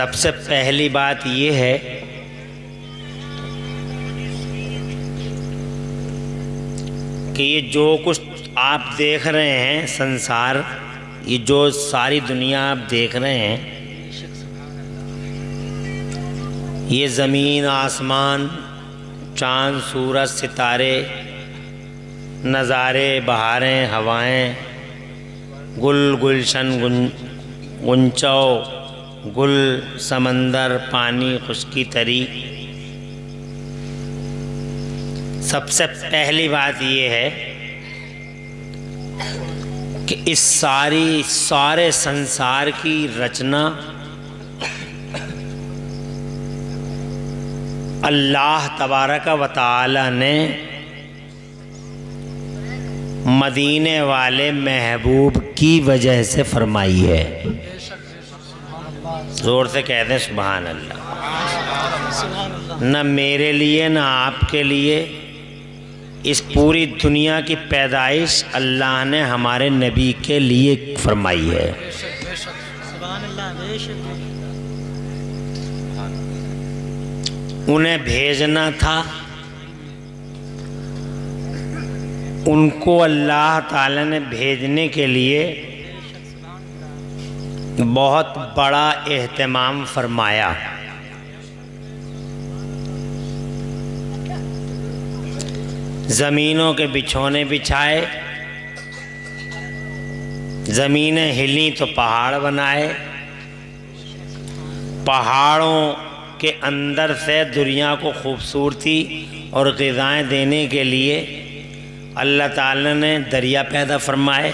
सबसे पहली बात ये है कि ये जो कुछ आप देख रहे हैं संसार, ये जो सारी दुनिया आप देख रहे हैं, ये ज़मीन आसमान, चाँद सूरज सितारे, नज़ारे, बहारें, हवाएं, गुल गुलशन गुंचौ, गुल, समंदर, पानी, खुश्की तरी। सबसे पहली बात ये है कि इस सारे संसार की रचना अल्लाह तबारक व तआला ने मदीने वाले महबूब की वजह से फरमाई है। जोर से कह दें सुभान अल्लाह। न मेरे लिए न आपके लिए, इस पूरी दुनिया की पैदाइश अल्लाह ने हमारे नबी के लिए फरमाई है। उन्हें भेजना था, उनको अल्लाह ताला ने भेजने के लिए बहुत बड़ा एहतमाम फरमाया। ज़मीनों के बिछौने बिछाए, ज़मीनें हिली तो पहाड़ बनाए, पहाड़ों के अंदर से दुनिया को खूबसूरती और ग़िज़ाएँ देने के लिए अल्लाह ताला ने दरिया पैदा फरमाए,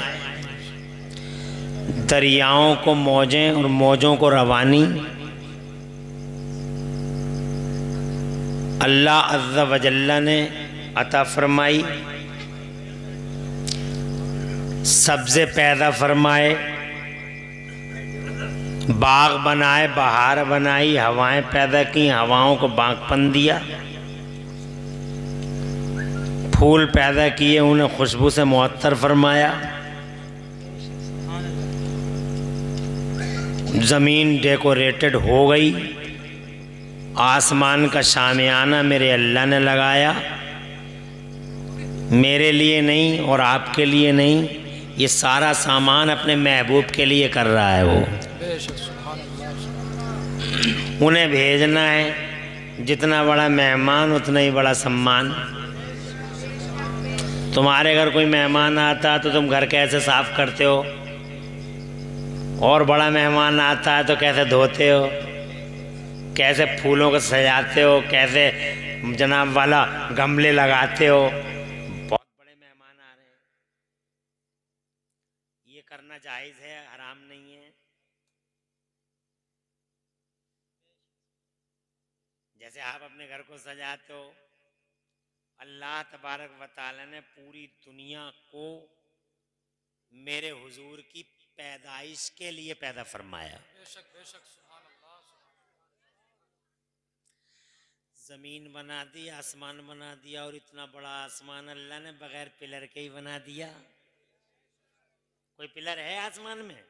दरियाओं को मौजें और मौजों को रवानी। अल्लाह अज़्ज़ा व जल्ला ने अता फरमाई, सब्ज़े पैदा फरमाए, बाग बनाए, बहार बनाई, हवाएं पैदा की, हवाओं को बागपन दिया, फूल पैदा किए, उन्हें खुशबू से मुअत्तर फरमाया, ज़मीन डेकोरेटेड हो गई, आसमान का शामियाना मेरे अल्लाह ने लगाया, मेरे लिए नहीं और आपके लिए नहीं, ये सारा सामान अपने महबूब के लिए कर रहा है। वो उन्हें भेजना है, जितना बड़ा मेहमान उतना ही बड़ा सम्मान। तुम्हारे घर कोई मेहमान आता तो तुम घर कैसे साफ करते हो, और बड़ा मेहमान आता है तो कैसे धोते हो, कैसे फूलों को सजाते हो, कैसे जनाब वाला गमले लगाते हो। बहुत बड़े मेहमान आ रहे हैं, ये करना जायज़ है, हराम नहीं है। जैसे आप अपने घर को सजाते हो, अल्लाह तबारक व तआला ने पूरी दुनिया को मेरे हुजूर की पैदाइश के लिए पैदा फरमाया। बेशक बेशक सुभान अल्लाह। ज़मीन बना दी, आसमान बना दिया, और इतना बड़ा आसमान अल्लाह ने बगैर पिलर के ही बना दिया। कोई पिलर है आसमान में?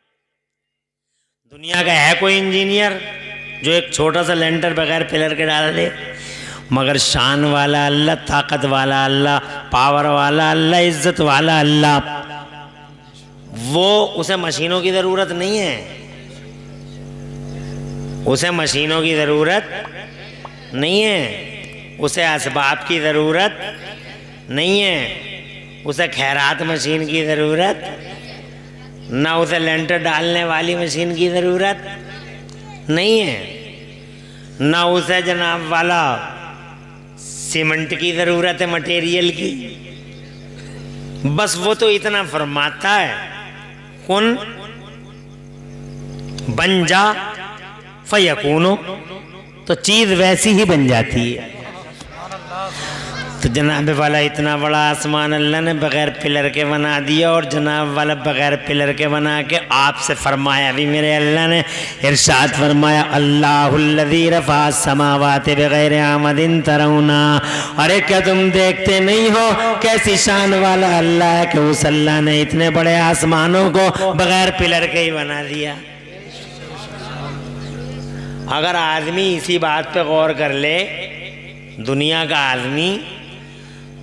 दुनिया का है कोई इंजीनियर जो एक छोटा सा लेंटर बगैर पिलर के डाल दे? मगर शान वाला अल्लाह, ताकत वाला अल्लाह, पावर वाला अल्लाह, इज्जत वाला अल्लाह, वो उसे मशीनों की ज़रूरत नहीं है, उसे मशीनों की ज़रूरत नहीं है, उसे असबाब की ज़रूरत नहीं है, उसे खैरात मशीन की ज़रूरत, ना उसे लेंटर डालने वाली मशीन की ज़रूरत नहीं है, ना उसे जनाब वाला सीमेंट की ज़रूरत है, मटेरियल की। बस वो तो इतना फरमाता है, कुन बन जा फयकूनो, तो चीज़ वैसी ही बन जाती है। तो जनाब वाला इतना बड़ा आसमान अल्लाह ने बग़ैर पिलर के बना दिया, और जनाब वाला बग़ैर पिलर के बना के आपसे फरमाया भी, मेरे अल्लाह ने इरशाद फरमाया, अल्लाहुल्लज़ी रफ़ा समावाति बग़ैर आमदिन तरौना। अरे क्या तुम देखते नहीं हो कैसी शान वाला अल्लाह है कि उस अल्लाह ने इतने बड़े आसमानों को बग़ैर पिलर के ही बना दिया। अगर आदमी इसी बात पे गौर कर ले, दुनिया का आदमी,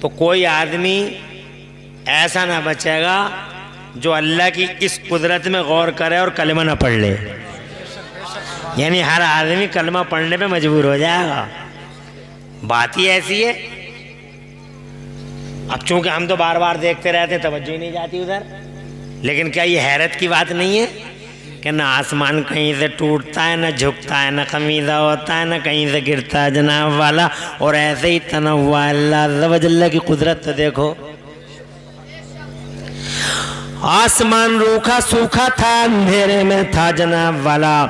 तो कोई आदमी ऐसा ना बचेगा जो अल्लाह की इस कुदरत में गौर करे और कलमा ना पढ़ ले। यानी हर आदमी कलमा पढ़ने पे मजबूर हो जाएगा। बात ही ऐसी है। अब चूंकि हम तो बार बार देखते रहते, तवज्जो ही नहीं जाती उधर, लेकिन क्या ये हैरत की बात नहीं है कि ना आसमान कहीं से टूटता है, ना झुकता है, ना खमीदा होता है, ना कहीं से गिरता है जनाब वाला, और ऐसे ही तना हुआ अल्लाह अज़्ज़ व जल्ल की कुदरत। तो देखो, आसमान रूखा सूखा था, अंधेरे में था जनाब वाला,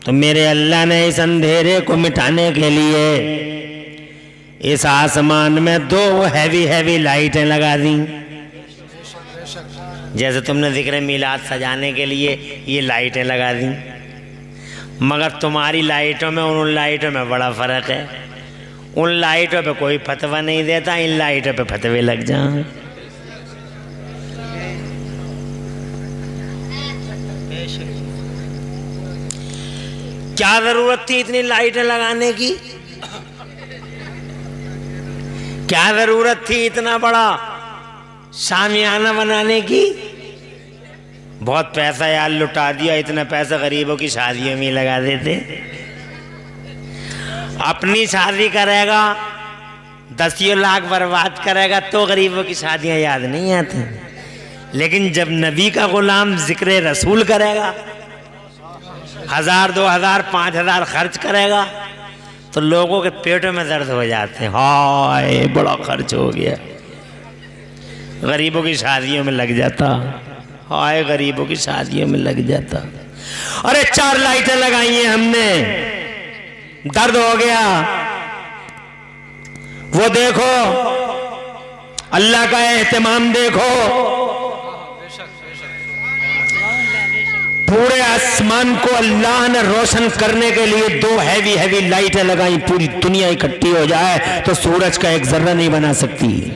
तो मेरे अल्लाह ने इस अंधेरे को मिटाने के लिए इस आसमान में 2 हैवी हैवी लाइटें लगा दी। जैसे तुमने जिक्र मिलाद सजाने के लिए ये लाइटें लगा दी, मगर तुम्हारी लाइटों में उन लाइटों में बड़ा फ़र्क है। उन लाइटों पे कोई फतवा नहीं देता, इन लाइटों पे फतवे लग जाएं। क्या ज़रूरत थी इतनी लाइटें लगाने की? क्या ज़रूरत थी इतना बड़ा शामियाना बनाने की? बहुत पैसा यार लुटा दिया। इतना पैसा गरीबों की शादियों में लगा देते। अपनी शादी करेगा, 10 लाख बर्बाद करेगा तो गरीबों की शादियां याद नहीं आती, लेकिन जब नबी का गुलाम जिक्र रसूल करेगा, 1000 2000 5000 खर्च करेगा, तो लोगों के पेटों में दर्द हो जाते हैं। हाय बड़ा खर्च हो गया, गरीबों की शादियों में लग जाता। हाय गरीबों की शादियों में लग जाता। अरे 4 लाइटें लगाई हैं हमने, दर्द हो गया। वो देखो अल्लाह का एहतमाम देखो, पूरे आसमान को अल्लाह ने रोशन करने के लिए 2 हैवी हैवी लाइटें लगाई। पूरी दुनिया इकट्ठी हो जाए तो सूरज का एक जर्रा नहीं बना सकती,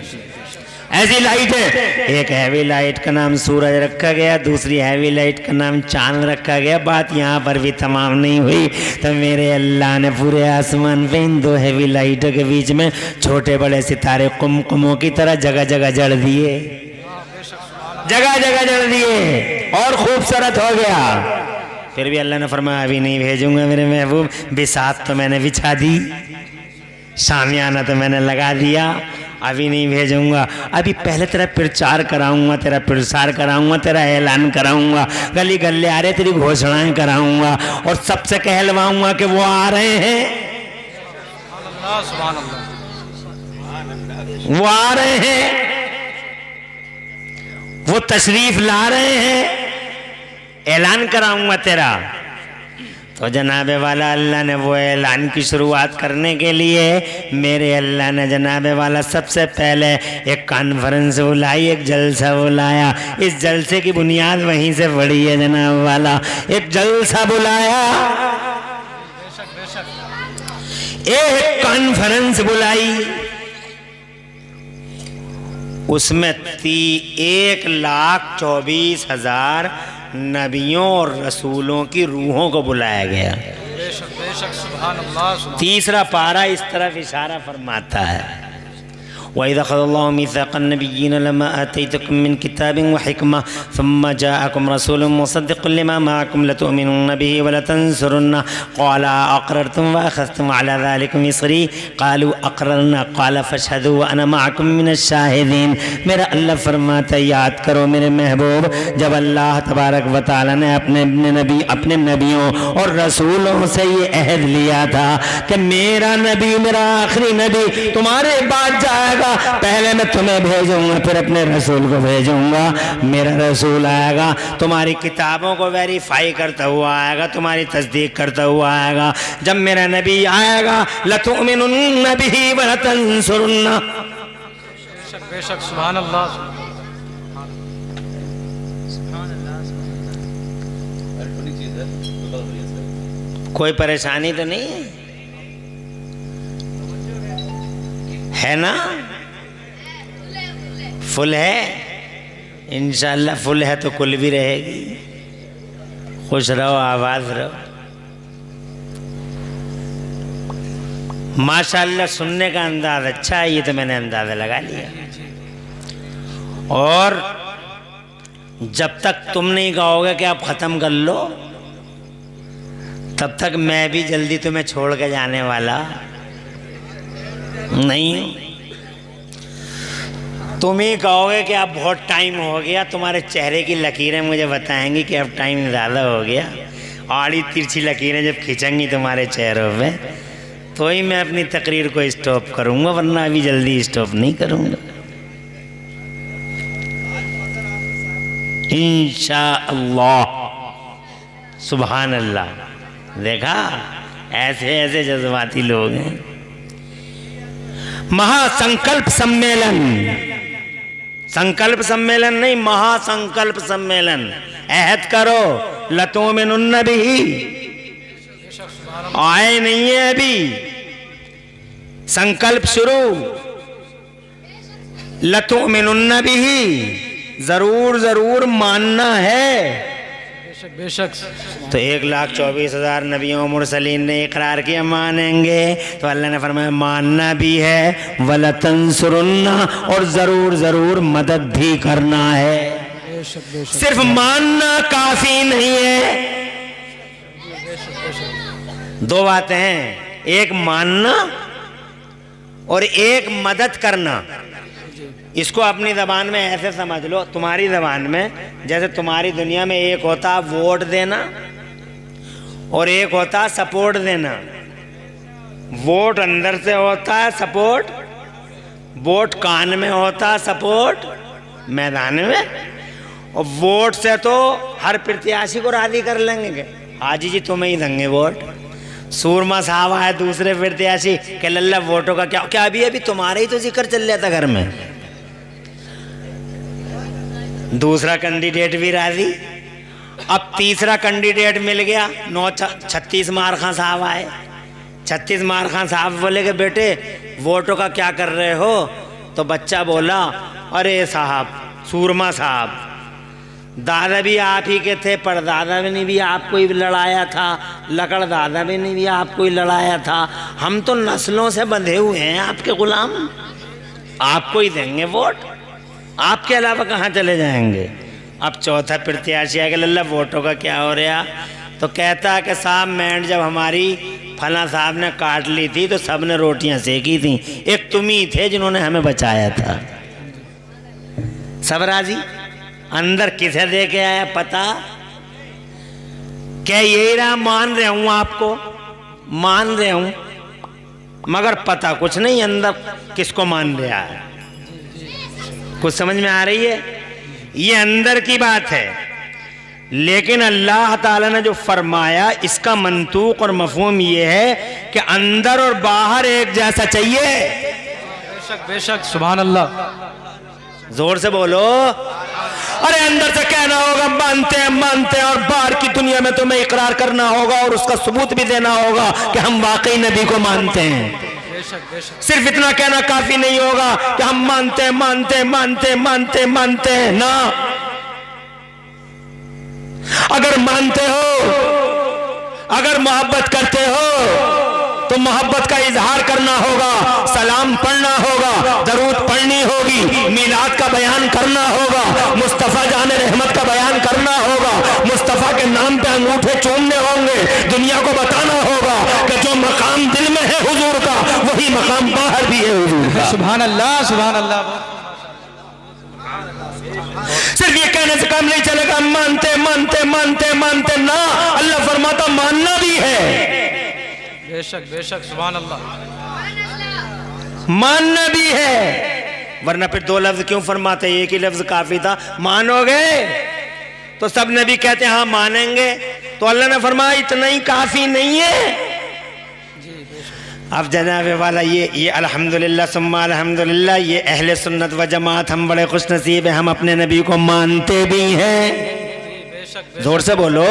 ऐसी लाइट है। एक हैवी लाइट का नाम सूरज रखा गया, दूसरी हैवी लाइट का नाम चांद रखा गया। बात यहाँ पर भी तमाम नहीं हुई, तो मेरे अल्लाह ने पूरे आसमान पे इन 2 हैवी लाइटों के बीच में छोटे बड़े सितारे कुमकुमों की तरह जगह जगह जड़ दिए, जगह जगह जड़ दिए, और खूबसूरत हो गया। फिर भी अल्लाह ने फरमाया अभी नहीं भेजूंगा मेरे महबूब, बिसात तो मैंने बिछा दी, शामियाना तो मैंने लगा दिया, अभी नहीं भेजूंगा। अभी पहले तेरा प्रचार कराऊंगा, तेरा प्रसार कराऊंगा, तेरा ऐलान कराऊंगा, गली गल्ले आ रहे तेरी घोषणाएं कराऊंगा, और सबसे कहलवाऊंगा कि वो आ रहे हैं, वो आ रहे हैं, वो तशरीफ ला रहे हैं, ऐलान कराऊंगा तेरा। तो जनाबे वाला अल्लाह ने वो ऐलान की शुरुआत करने के लिए मेरे अल्लाह ने जनाबे वाला सबसे पहले एक कॉन्फ्रेंस बुलाई, एक जलसा बुलाया। इस जलसे की बुनियाद वहीं से पड़ी है जनाब वाला। एक जलसा बुलाया, एक कॉन्फ्रेंस बुलाई, उसमें 1,24,000 नबियों और रसूलों की रूहों को बुलाया गया। तीसरा पारा इस तरफ इशारा फरमाता है, वइज़ अख़ज़ल्लाहु मीसाक़न नबिय्यीन लम्मा आतैतुकुम मिन किताबिन व हिकमा सुम्मा जाअकुम रसूलुन मुसद्दिक़ुन लिमा मअकुम लतु'मिनुन्न बिही व लतंसुरुन्नह क़ाल अक़ररतुम व अख़ज़्तुम अला ज़ालिकुम इसरी क़ालू अक़ररना क़ाल फ़अशहदू व अना मअकुम मिनश शाहिदीन। मेरा अल्लाह फरमाता, याद करो मेरे महबूब, जब अल्लाह तबारक व तआला ने अपने नबियों और रसूलों से ये अहद लिया था कि मेरा नबी, मेरा आखिरी नबी तुम्हारे बाद जाएगा, पहले मैं तुम्हें भेजूंगा, फिर अपने रसूल को भेजूंगा। मेरा रसूल आएगा, तुम्हारी किताबों को वेरीफाई करता हुआ आएगा, तुम्हारी तस्दीक करता हुआ आएगा। जब मेरा नबी आएगा, लतुमिनुन्न बिही व लतंसुरुन्नह। बेशक सुभान अल्लाह। कोई परेशानी तो नहीं है ना? फुल है इंशाअल्लाह, फुल है तो कुल भी रहेगी। खुश रहो, आबाद रहो। माशाल्लाह सुनने का अंदाज अच्छा है, ये तो मैंने अंदाज़ा लगा लिया। और जब तक तुम नहीं कहोगे कि आप ख़त्म कर लो, तब तक मैं भी जल्दी तुम्हें छोड़ के जाने वाला नहीं हूँ। तुम ही कहोगे कि अब बहुत टाइम हो गया, तुम्हारे चेहरे की लकीरें मुझे बताएंगी कि अब टाइम ज़्यादा हो गया। आड़ी तिरछी लकीरें जब खींचेंगी तुम्हारे चेहरों पे, तो ही मैं अपनी तकरीर को स्टॉप करूँगा, वरना अभी जल्दी स्टॉप नहीं करूँगा इंशाअल्लाह। सुभान अल्लाह। देखा, ऐसे ऐसे जज्बाती लोग हैं। महासंकल्प सम्मेलन, संकल्प सम्मेलन नहीं, महासंकल्प सम्मेलन। अहद करो लतुमिनुन्न बिही, आए नहीं है अभी, संकल्प शुरू। लतुमिनुन्न बिही, जरूर जरूर मानना है। बेशक बेशक। तो 1,24,000 नबियों मुरसलीन ने इकरार किया मानेंगे, तो अल्लाह ने फरमाया मानना भी है, वलतंसुरुन्ना, और ज़रूर ज़रूर मदद भी करना है। बेशक बेशक। सिर्फ मानना काफ़ी नहीं है। दो बातें हैं, एक मानना और एक मदद करना। इसको अपनी ज़बान में ऐसे समझ लो, तुम्हारी ज़बान में जैसे तुम्हारी दुनिया में एक होता वोट देना और एक होता सपोर्ट देना। वोट अंदर से होता है, सपोर्ट वोट कान में होता, सपोर्ट मैदान में। और वोट से तो हर प्रत्याशी को राजी कर लेंगे, हाजी जी तुम्हें ही देंगे वोट। सूरमा साहब आए दूसरे प्रत्याशी के लल्ला वोटों का क्या क्या, अभी तुम्हारे ही तो जिक्र चल रहा था घर में। दूसरा कैंडिडेट भी राजी। अब तीसरा कैंडिडेट मिल गया, 36 मार खां साहब आए। 36 मार खां साहब बोले कि बेटे वोटों का क्या कर रहे हो? तो बच्चा बोला, अरे साहब, सूरमा साहब, दादा भी आप ही के थे, परदादा ने भी आपको ही लड़ाया था, लकड़ दादा भी ने भी आपको ही लड़ाया था। हम तो नस्लों से बंधे हुए हैं आपके गुलाम, आपको ही देंगे वोट, आपके अलावा कहाँ चले जाएंगे। अब चौथा प्रत्याशी है कि लल्ला वोटों का क्या हो रहा? तो कहता है कि साहब मैंड जब हमारी फला साहब ने काट ली थी तो सब ने रोटियां सेकी थी, एक तुम ही थे जिन्होंने हमें बचाया था। सब राजी। अंदर किसे दे के आया पता? क्या यही रहा, मान रहे हूं आपको, मान रहे हूं, मगर पता कुछ नहीं अंदर किसको मान रहा है। कुछ समझ में आ रही है? ये अंदर की बात है। लेकिन अल्लाह ताला ने जो फरमाया इसका मंतूक और मफहूम ये है कि अंदर और बाहर एक जैसा चाहिए। बेशक बेशक। सुभान अल्लाह। जोर से बोलो। अरे अंदर से कहना होगा मानते हैं मानते हैं, और बाहर की दुनिया में तुम्हें इकरार करना होगा और उसका सबूत भी देना होगा कि हम वाकई नबी को मानते हैं। बेशक बेशक। सिर्फ इतना कहना काफी नहीं होगा कि हम मानते हैं मानते हैं मानते हैं मानते हैं मानते हैं ना। अगर मानते हो, अगर मोहब्बत करते हो तो मोहब्बत का इजहार करना होगा, सलाम पढ़ना होगा, दरूद पढ़नी होगी, मीलाद का बयान करना होगा, मुस्तफ़ा जान रहमत का बयान करना होगा, मुस्तफ़ा के नाम पे अंगूठे चूमने होंगे, दुनिया को बताना होगा कि जो मकाम दिल में है हुजूर का वही मकाम बाहर भी है हुजूर का। सुभान अल्लाह सुभान अल्लाह। सिर्फ ये कहने से काम नहीं चलेगा, मानते मानते मानते मानते ना, अल्लाह फरमाता मानना भी है। बेशक बेशक। सुभान अल्लाह। मानना भी है, वरना फिर दो लफ्ज क्यों फरमाते? एक ही लफ्ज काफी था, मानोगे? तो सब नबी कहते हैं हाँ मानेंगे, तो अल्लाह ने फरमाया इतना ही काफी नहीं है। अब जनाब वाला ये अल्हम्दुलिल्लाह सुम्मा अल्हम्दुलिल्लाह, ये अहले सुन्नत व जमात हम बड़े खुश नसीब हैं, हम अपने नबी को मानते भी हैं। जोर से बोलो।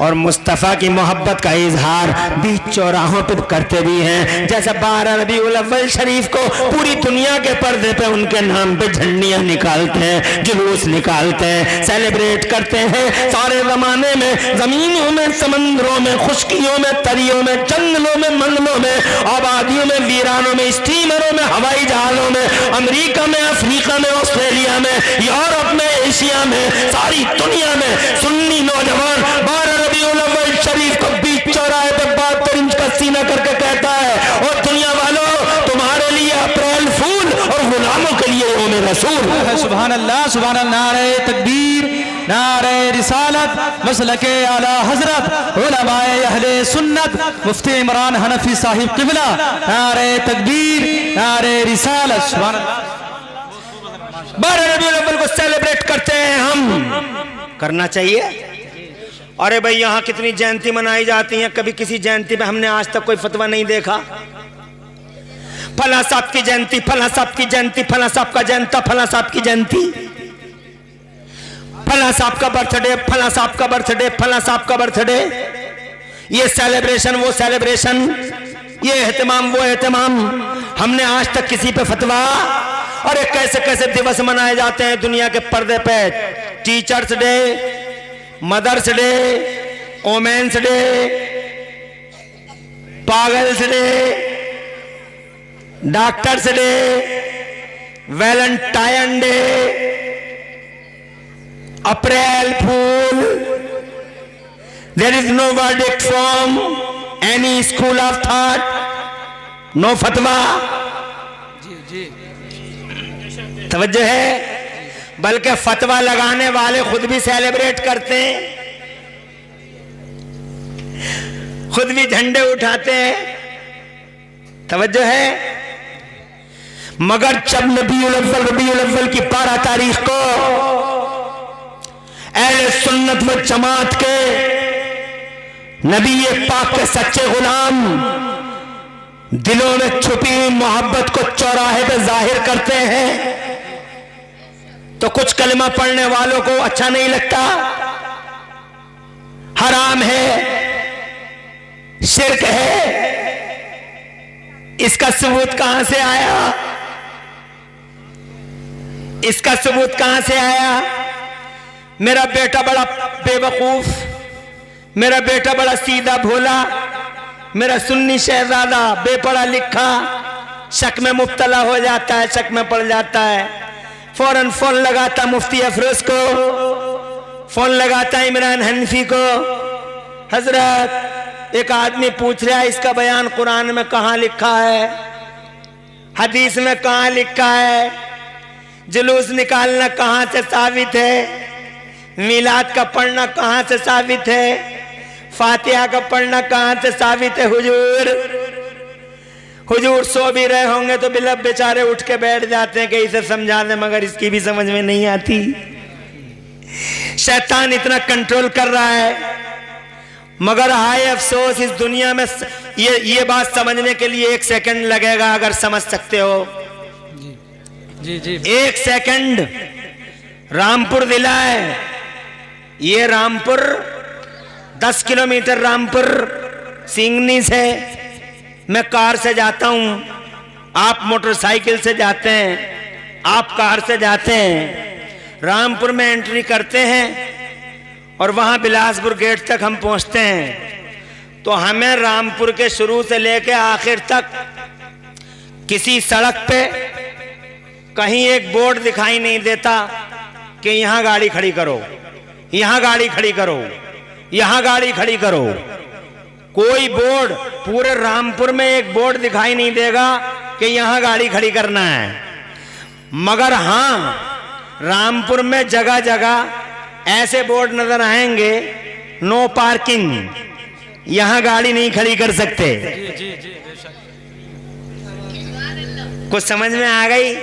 और मुस्तफ़ा की मोहब्बत का इजहार बीच चौराहों पर करते भी हैं। जैसे 12 रबीउल अव्वल शरीफ को पूरी दुनिया के पर्दे पे उनके नाम पे झंडियां निकालते हैं, जुलूस निकालते हैं, सेलिब्रेट करते हैं। सारे जमाने में जमीनों में, समंदरों में, खुशकियों में, तरियों में, जंगलों में, मंगलों में, आबादियों में, वीरानों में, स्टीमरों में, हवाई जहाजों में, अमेरिका में, अफ्रीका में, ऑस्ट्रेलिया में, यूरोप में, एशिया में, सारी दुनिया में सुन्नी नौजवान 12 रबीउल अव्वल शरीफ को बीच चौराहे पे 72 इंच का सीना करके कहता है, और दुनिया वालों, तुम्हारे लिए अप्रैल फूल और गुलामों के लिए यौम रसूल। सुभान अल्लाह, सुभान अल्लाह। नारे तकबीर, नारे रिसालत, मसलके आला हजरत उलमाए अहले सुन्नत, मुफ्ती इमरान हनफी साहिब किबला। नारे तकबीर, नारे रिसालत। सुभान अल्लाह। 12 रबीउल अव्वल को सेलिब्रेट करते हैं हम, करना चाहिए। अरे भाई यहाँ कितनी जयंती मनाई जाती हैं, कभी किसी जयंती में हमने आज तक कोई फतवा नहीं देखा। फला साहब की जयंती, फला साहब की जयंती, फला साहब का जयंता, फला साहब की जयंती, फला साहब का बर्थडे, फला साहब का बर्थडे, फला साहब का बर्थडे, ये सेलिब्रेशन, वो सेलिब्रेशन, ये एहतमाम, वो एहतमाम। हमने आज तक किसी पे फतवा। और कैसे कैसे दिवस मनाए जाते हैं दुनिया के पर्दे पे। Teachers day, mothers day, women's day, पागल्स day, doctors day, valentine day, April fool. There is no verdict from any school of thought, no फतवा। जी जी, तवज्जो है। बल्कि फतवा लगाने वाले खुद भी सेलिब्रेट करते हैं, खुद भी झंडे उठाते हैं। तवज्जो है। मगर जब रबीउल अव्वल की 12 तारीख को अहले सुन्नत व जमात के नबी पाक के सच्चे गुलाम दिलों में छुपी हुई मोहब्बत को चौराहे पे जाहिर करते हैं, तो कुछ कलमा पढ़ने वालों को अच्छा नहीं लगता, हराम है, शिर्क है। इसका सबूत कहां से आया? इसका सबूत कहां से आया? मेरा बेटा बड़ा बेवकूफ, मेरा बेटा बड़ा सीधा भोला, मेरा सुन्नी शहजादा बेपढ़ा लिखा शक में मुब्तला हो जाता है, शक में पड़ जाता है। फौरन फोन लगाता मुफ्ती अफरोज को, फोन लगाता इमरान हनफी को। हजरत, एक आदमी पूछ रहा है इसका बयान कुरान में कहां लिखा है, हदीस में कहां लिखा है, जुलूस निकालना कहां से साबित है, मिलाद का पढ़ना कहां से साबित है, फातिहा का पढ़ना कहां से साबित है। हुजूर सो भी रहे होंगे तो बिलब बेचारे उठ के बैठ जाते हैं कि इसे समझा दें, मगर इसकी भी समझ में नहीं आती। शैतान इतना कंट्रोल कर रहा है। मगर हाय अफसोस, इस दुनिया में ये बात समझने के लिए 1 सेकंड लगेगा, अगर समझ सकते हो। जी जी, 1 सेकंड। रामपुर जिला है, ये रामपुर 10 किलोमीटर रामपुर सिंगनी से मैं कार से जाता हूं, आप मोटरसाइकिल से जाते हैं, आप कार से जाते हैं। रामपुर में एंट्री करते हैं और वहां बिलासपुर गेट तक हम पहुंचते हैं, तो हमें रामपुर के शुरू से लेकर आखिर तक किसी सड़क पे कहीं एक बोर्ड दिखाई नहीं देता कि यहां गाड़ी खड़ी करो, यहां गाड़ी खड़ी करो, यहां गाड़ी खड़ी करो। कोई बोर्ड, पूरे रामपुर में एक बोर्ड दिखाई नहीं देगा कि यहां गाड़ी खड़ी करना है। मगर हां, रामपुर में जगह जगह ऐसे बोर्ड नजर आएंगे, नो पार्किंग, यहां गाड़ी नहीं खड़ी कर सकते। जी जी जी, बेशक। कुछ समझ में आ गई?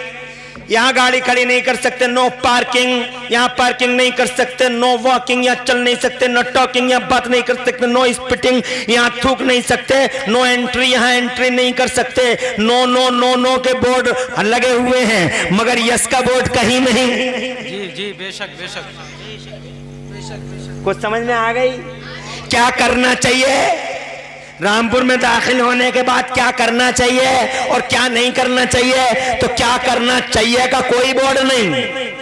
यहाँ गाड़ी खड़ी नहीं कर सकते, नो पार्किंग, यहाँ पार्किंग नहीं कर सकते, नो वॉकिंग, यहाँ चल नहीं सकते, नो टॉकिंग, यहाँ बात नहीं कर सकते, नो स्पिटिंग, यहाँ थूक नहीं सकते, नो एंट्री, यहाँ एंट्री नहीं कर सकते। नो नो नो नो के बोर्ड लगे हुए हैं, मगर यस का बोर्ड कहीं नहीं। जी जी, बेशक बेशक। कुछ समझ में आ गई? क्या करना चाहिए, रामपुर में दाखिल होने के बाद क्या करना चाहिए और क्या नहीं करना चाहिए। तो क्या करना चाहिए का कोई बोर्ड नहीं,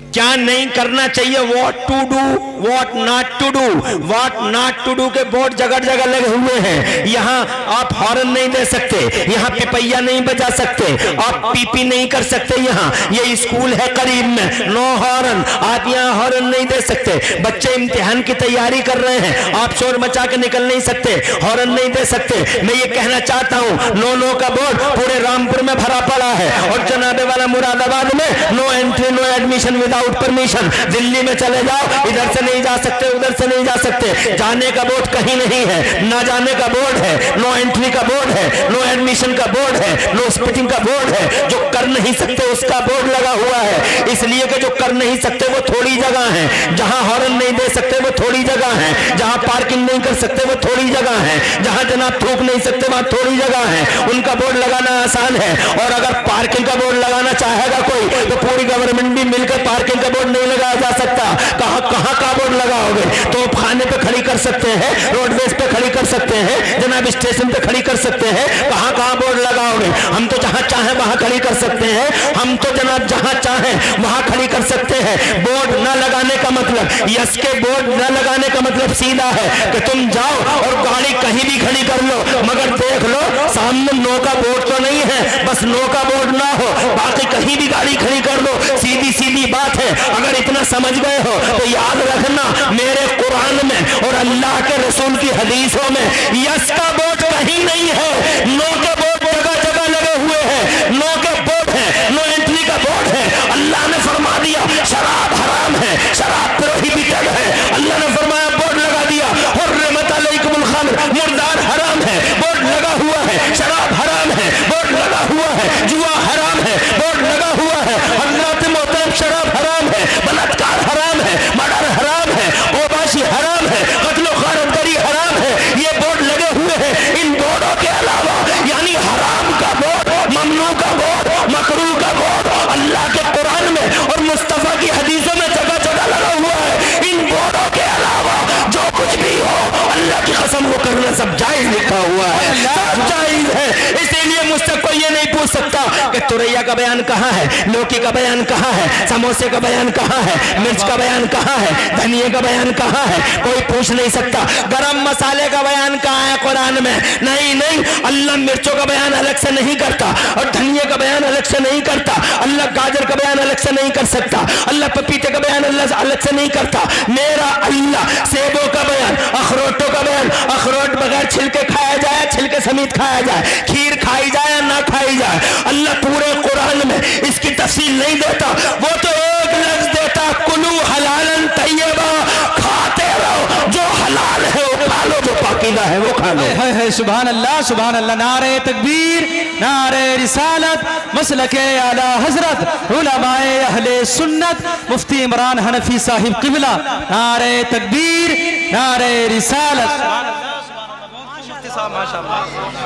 क्या नहीं करना चाहिए, what to do what not to do, what not to do के बोर्ड जगह जगह लगे हुए हैं। यहाँ आप हॉर्न नहीं दे सकते, यहाँ पिपैया नहीं बजा सकते, आप पीपी नहीं कर सकते। यहाँ ये स्कूल है करीब में, नो हॉर्न, आप यहाँ हॉर्न नहीं दे सकते। बच्चे इम्तिहान की तैयारी कर रहे हैं, आप शोर मचा के निकल नहीं सकते, हॉर्न नहीं दे सकते। मैं ये कहना चाहता हूँ नो नो का बोर्ड पूरे रामपुर में भरा पड़ा है और जनाबे वाला मुरादाबाद में no entry no admission without permission. Delhi में चले जाओ, इधर से नहीं जा सकते, उधर से नहीं जा सकते। जाने का बोर्ड कहीं नहीं है, ना जाने का बोर्ड है, नो एंट्री का बोर्ड है, नो एडमिशन का बोर्ड है, नो स्पीटिंग का बोर्ड है। जो कर नहीं सकते उसका बोर्ड लगा हुआ है, इसलिए कि जो कर नहीं सकते वो थोड़ी जगह है, जहां हॉर्न नहीं दे सकते वो थोड़ी जगह है, जहां पार्किंग नहीं कर सकते वो थोड़ी जगह है, जहां जनाब थूक नहीं सकते वहां थोड़ी जगह है। उनका बोर्ड लगाना आसान है। और अगर पार्किंग का बोर्ड लगाना चाहेगा कोई तो पूरी गवर्नमेंट भी मिलकर पार्किंग का बोर्ड नहीं लगाया जा सकता। कहां कहां का बोर्ड लगाओगे? तो खाने पे खड़ी कर सकते हैं, रोडवेज पे खड़ी कर सकते हैं, जनाब स्टेशन पे खड़ी कर सकते हैं, कहां कहां बोर्ड लगाओगे? हम तो जहां चाहे वहां खड़ी कर सकते हैं, हम तो जनाब जहां चाहे वहां खड़ी कर सकते हैं। बोर्ड न लगाने का मतलब, यस के बोर्ड न लगाने का मतलब सीधा है कि तुम जाओ और गाड़ी कहीं भी खड़ी कर लो, मगर देख लो सामने नो का बोर्ड तो नहीं है, बस नो का बोर्ड ना हो, बाकी कहीं भी गाड़ी खड़ी कर दो। सीधी सीधी बात है। अगर इतना समझ गए हो तो याद रखना, मेरे कुरान में और अल्लाह के रसूल की हदीसों में यस का बोर्ड कहीं नहीं है, नो के बोर्ड जगह जगह लगे हुए हैं। नो के बोर्ड है, नो एंट्री का बोर्ड है। अल्लाह ने फरमा दिया शराब हराम है, शराब प्रोहिबिटेड है, अल्लाह ने फरमाया बोर्ड लगा दिया हुर्रिमत अलैकुमुल खम्र, मुर्दार हराम है, बोर्ड लगा हुआ है। शराब हराम है, बोर्ड लगा हुआ है। जुआ हराम है, बोर्ड लगा हुआ है। हज़रत मोहतरम शराब हराम है, बलात्कार हराम है, मर्डर हराम है, ओबाशी हराम है, कत्ल खारतगरी हराम है। ये बोर्ड लगे हुए हैं। इन बोर्डों के अलावा यानी हराम का बोर्ड, ममनू का बोर्ड, मकरू का बोर्ड अल्लाह के कुरान में और मुस्तफा की हदीसों में जगह जगह लगा हुआ है। इन बोर्डों के अलावा जो कुछ भी हो अल्लाह की कसम वो करना सब जायज लिखा हुआ है, सब जायज है। इसीलिए मुझसे कोई ये नहीं पूछ सकता कि तुरैया का बयान कहाँ है, लौकी का बयान कहाँ है, समोसे का बयान कहाँ है, मिर्च का बयान कहाँ है, धनिया का बयान कहाँ है, कोई पूछ नहीं सकता। गरम मसाले का बयान कहाँ है कुरान में? नहीं नहीं, अल्लाह मिर्चों का बयान अलग से नहीं करता और धनिया का बयान अलग से नहीं करता। अल्लाह गाजर का बयान अलग से नहीं कर सकता, अल्लाह पपीते का बयान अल्लाह अलग से नहीं करता। मेरा अल्लाह सेबों का बयान, अखरोटों का बयान, अखरोट बगैर छिलके खाया जाए, छिलके समेत खाया जाए, खीर खाई जाए या ना खाई जाए, अल्लाह पूरे कुरान में इसकी तफसील नहीं देता। वो तो एक लफ्ज देता कुलू हलालन तय्यबा, खाते रहो, जो हलाल है वो खा लो, जो पाकीज़ा है वो खा लो। है सुभान अल्लाह, सुभान अल्लाह। नारे तकबीर, नारे रिसालत, मसलके आला हजरत उलमाए अहले सुन्नत मुफ्ती इमरान हनफी साहिब क़िबला। नारे तकबीर, नारे रिसालत।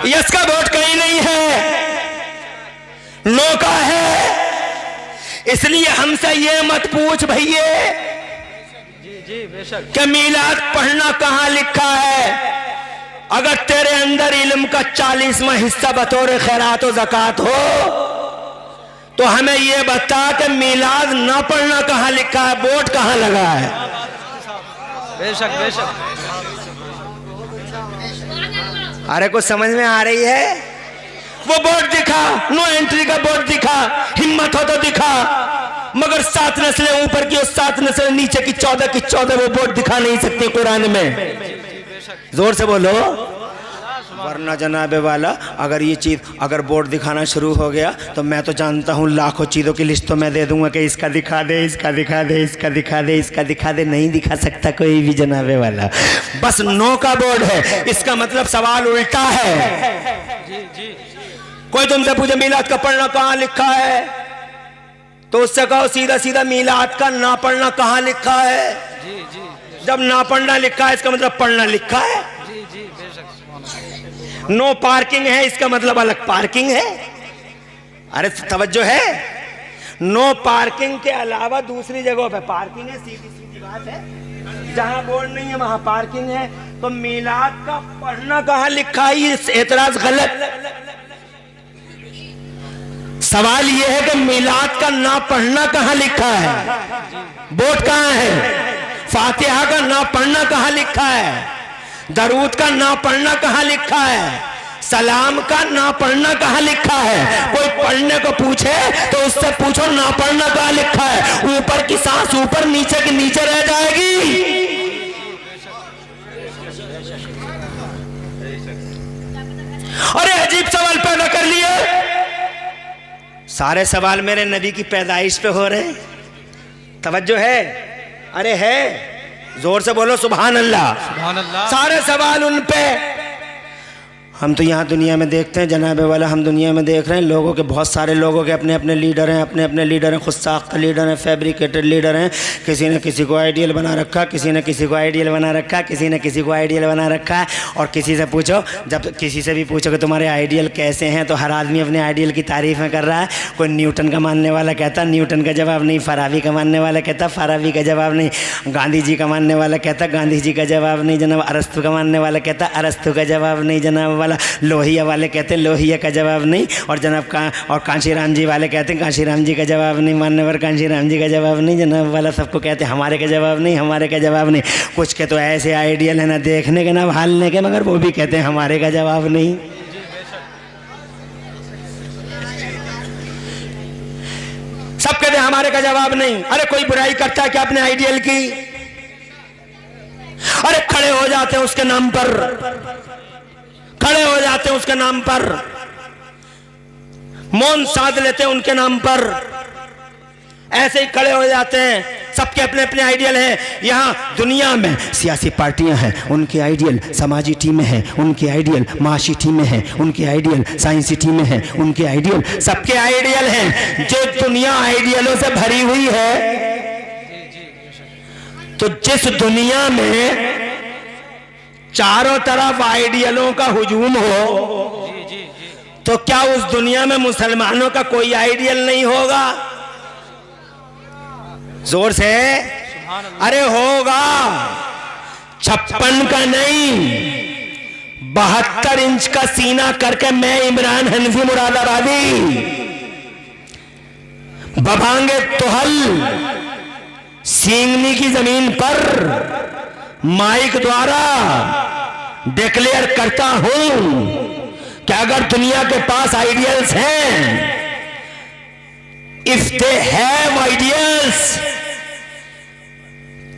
यस का वोट कहीं नहीं है, नो का है। इसलिए हमसे ये मत पूछ भैया कि मीलाद पढ़ना कहां लिखा है। अगर तेरे अंदर इल्म का 40वां हिस्सा बतौर खैरात और ज़कात हो तो हमें यह बता कि मीलाद ना पढ़ना कहां लिखा है, वोट कहां लगा है। बेशक बेशक। अरे कुछ समझ में आ रही है? वो बोर्ड दिखा, नो एंट्री का बोर्ड दिखा, हिम्मत हो तो दिखा, मगर 7 नस्लें ऊपर की और 7 नस्लें नीचे की 14 वो बोर्ड दिखा नहीं सकते कुरान में। जोर से बोलो, वरना जनाबे वाला अगर ये चीज अगर बोर्ड दिखाना शुरू हो गया तो मैं तो जानता हूँ लाखों चीजों की लिस्ट तो मैं दे दूंगा कि इसका दिखा दे, इसका दिखा दे, इसका दिखा दे, इसका दिखा दे। नहीं दिखा सकता कोई भी जनाबे वाला, बस नो का बोर्ड है। इसका मतलब सवाल उल्टा है। कोई तुमसे पूछे मीलाद का पढ़ना कहाँ लिखा है तो उससे कहो सीधा सीधा मीलाद का ना पढ़ना कहाँ लिखा है। जब ना पढ़ना लिखा है इसका मतलब पढ़ना लिखा है। नो पार्किंग है इसका मतलब अलग पार्किंग है। अरे तवज्जो है, नो पार्किंग के अलावा दूसरी जगहों पे पार्किंग है, सीधी सीधी बात है। जहाँ बोर्ड नहीं है वहाँ पार्किंग है, तो मीलाद का पढ़ना कहाँ लिखा है? ये एतराज गलत। सवाल ये है कि मीलाद का ना पढ़ना कहाँ लिखा है? बोर्ड कहाँ है? फातिहा का ना पढ़ना कहाँ लिखा है? दरूद का ना पढ़ना कहाँ लिखा है? सलाम का ना पढ़ना कहाँ लिखा है? कोई पढ़ने को पूछे तो उससे पूछो ना पढ़ना कहाँ लिखा है। ऊपर की सांस ऊपर, नीचे की नीचे रह जाएगी। अरे अजीब सवाल पैदा कर लिए। सारे सवाल मेरे नबी की पैदाइश पे हो रहे हैं। तवज्जो है? अरे है, जोर से बोलो सुभान अल्लाह। सुभान अल्लाह। सारे सवाल उन पे। हम तो यहाँ दुनिया में देखते हैं जनाबे वाला, हम दुनिया में देख रहे हैं लोगों के, बहुत सारे लोगों के अपने अपने लीडर हैं, अपने अपने लीडर हैं, खुद साख्ता लीडर हैं, फैब्रिकेटेड लीडर हैं। किसी ने किसी को आइडियल बना रखा, किसी ने किसी को आइडियल बना रखा, किसी ने किसी को आइडियल बना रखा है। और किसी से पूछो, जब किसी से भी पूछो कि तुम्हारे आइडियल कैसे हैं, तो हर आदमी अपने आइडियल की तारीफ़ें कर रहा है। कोई न्यूटन का मानने वाला कहता न्यूटन का जवाब नहीं, फरावी का मानने वाला कहता फरावी का जवाब नहीं, गांधी जी का मानने वाला कहता गांधी जी का जवाब नहीं जनाब, अरस्तु का मानने वाला कहता अरस्तु का जवाब नहीं जनाब वाला, लोहिया वाले कहते लोहिया का जवाब नहीं, और जनाब और कांशीराम जी वाले कहते हैं कांशीराम जी का जवाब नहीं, मानने पर कांशीराम जी का जवाब नहीं जनाब वाला। सबको कहते हैं हमारे का जवाब नहीं, हमारे का जवाब नहीं। कुछ के तो ऐसे आइडियल है ना देखने के ना भालने के, मगर वो भी कहते हैं हमारे का जवाब नहीं। सब कहते हैं हमारे का जवाब नहीं। अरे कोई बुराई करता है क्या अपने आइडियल की? अरे खड़े हो जाते हैं उसके नाम पर, खड़े हो जाते हैं उसके नाम पर, मौन साध लेते हैं उनके नाम पर, ऐसे ही खड़े हो जाते हैं। सबके अपने अपने आइडियल हैं। यहाँ दुनिया में सियासी पार्टियां हैं, उनके आइडियल, समाजी टीमें हैं, उनके आइडियल, माशी टीमें हैं, उनके आइडियल, साइंसी टीमें हैं, उनके आइडियल, सबके आइडियल हैं। जो दुनिया आइडियलों से भरी हुई है, तो जिस दुनिया में चारों तरफ आइडियलों का हुजूम हो, तो क्या उस दुनिया में मुसलमानों का कोई आइडियल नहीं होगा? जोर से। अरे होगा। 56 का नहीं, 72 इंच का सीना करके मैं इमरान हनफी मुरादाबादी बभांगे तोहल सींगनी की जमीन पर माइक द्वारा डिक्लेयर करता हूं कि अगर दुनिया के पास आइडियल्स हैं, इफ दे हैव आइडियल्स,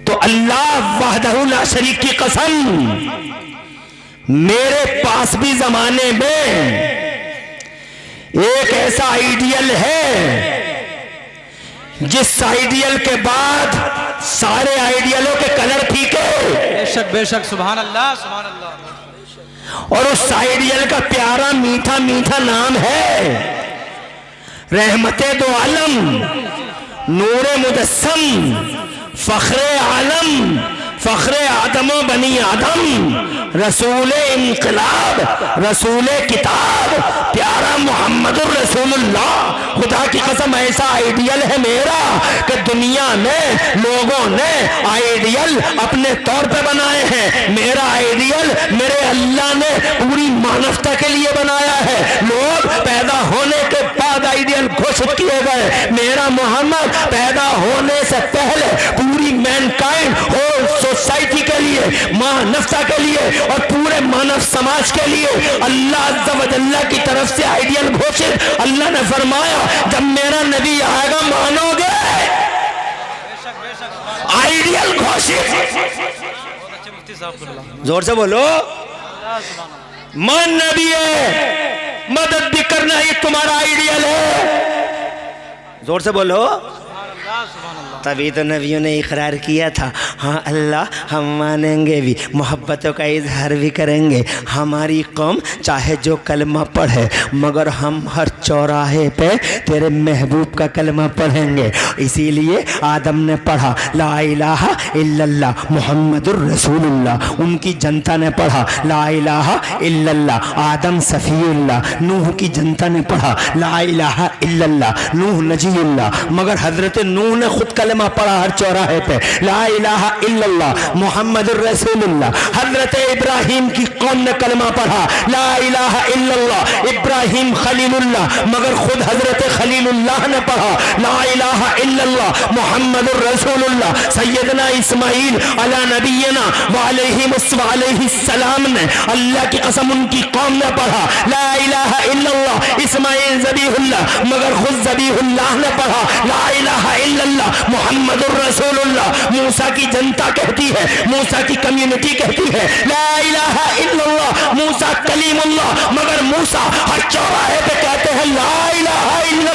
तो अल्लाह वहदहू ला शरीक की कसम, मेरे पास भी जमाने में एक ऐसा आइडियल है जिस आइडियल के बाद सारे आइडियलों के कलर फीके। बेशक बेशक, सुभान अल्लाह सुभान अल्लाह। और उस आइडियल का प्यारा मीठा मीठा नाम है रहमते दो आलम, नूरे मुजस्सम, फख्रे आलम, फख्रे आदमो बनी आदम, रसूले इनकलाब, रसूले किताब, प्यारा मोहम्मदुर रसूलुल्लाह। खुदा की कसम ऐसा आइडियल है मेरा कि दुनिया में लोगों ने आइडियल अपने तौर पे बनाए हैं। मेरा आइडियल मेरे अल्लाह ने पूरी मानवता के लिए बनाया है। लोग पैदा होने के बाद आइडियल घोषित किए गए। मेरा मोहम्मद पैदा होने से पहले पूरी मैनकाइंड होल सोसाइटी के लिए, मानवता के लिए और पूरे मानव समाज के लिए अल्लाह अज़्ज़ा व जल्ला की तरफ से आइडियल घोषित। अल्लाह ने फरमाया जब मेरा नबी आएगा मानोगे, आइडियल घोषित। जोर से बोलो, मान नबी है, मदद भी करना ही तुम्हारा आइडियल है। जोर से बोलो। तभी तो नबियों ने इकरार किया था, हाँ अल्लाह हम मानेंगे भी, मोहब्बतों का इजहार भी करेंगे। हमारी कौम चाहे जो कलमा पढ़े, मगर हम हर चौराहे पे तेरे महबूब का कलमा पढ़ेंगे। इसीलिए आदम ने पढ़ा ला इलाहा इल्लल्लाह मुहम्मदुर रसूलुल्लाह, उनकी जनता ने पढ़ा ला इलाहा इल्लल्लाह आदम सफ़ीउल्लाह, नूह की जनता ने पढ़ा ला इलाहा इल्लल्लाह नूह नजीउल्लाह, मगर हजरत नूह उन्होंने खुद कलमा पढ़ा हर चौराहे पे, ला इलाहा इल्लल्लाह मुहम्मदुर रसूलुल्लाह। हजरत इब्राहिम की कौम ने कलमा पढ़ा ला इलाहा इल्लल्लाह इब्राहिम खलीलुल्लाह, मगर खुद हजरत खलीलुल्लाह ने पढ़ा ला इलाहा इल्लल्लाह मुहम्मदुर रसूलुल्लाह। सैयदना इस्माइल अला नबीना व अलैहिस्सलाम ने अल्लाह की कसम उनकी कौम ने पढ़ा ला इलाहा इल्लल्लाह इस्माइल ज़बीहुल्लाह, मगर खुद ज़बीहुल्लाह ने पढ़ा ला इलाहा इल्लल्लाह मुहम्मदुर रसूलुल्लाह। मूसा की जनता कहती है, मूसा की कम्युनिटी कहती है ला इलाहा इल्लल्लाह मूसा कलीमुल्लाह, मगर मूसा हर चौराहे पे कहते हैं ला इलाहा इल्लल्लाह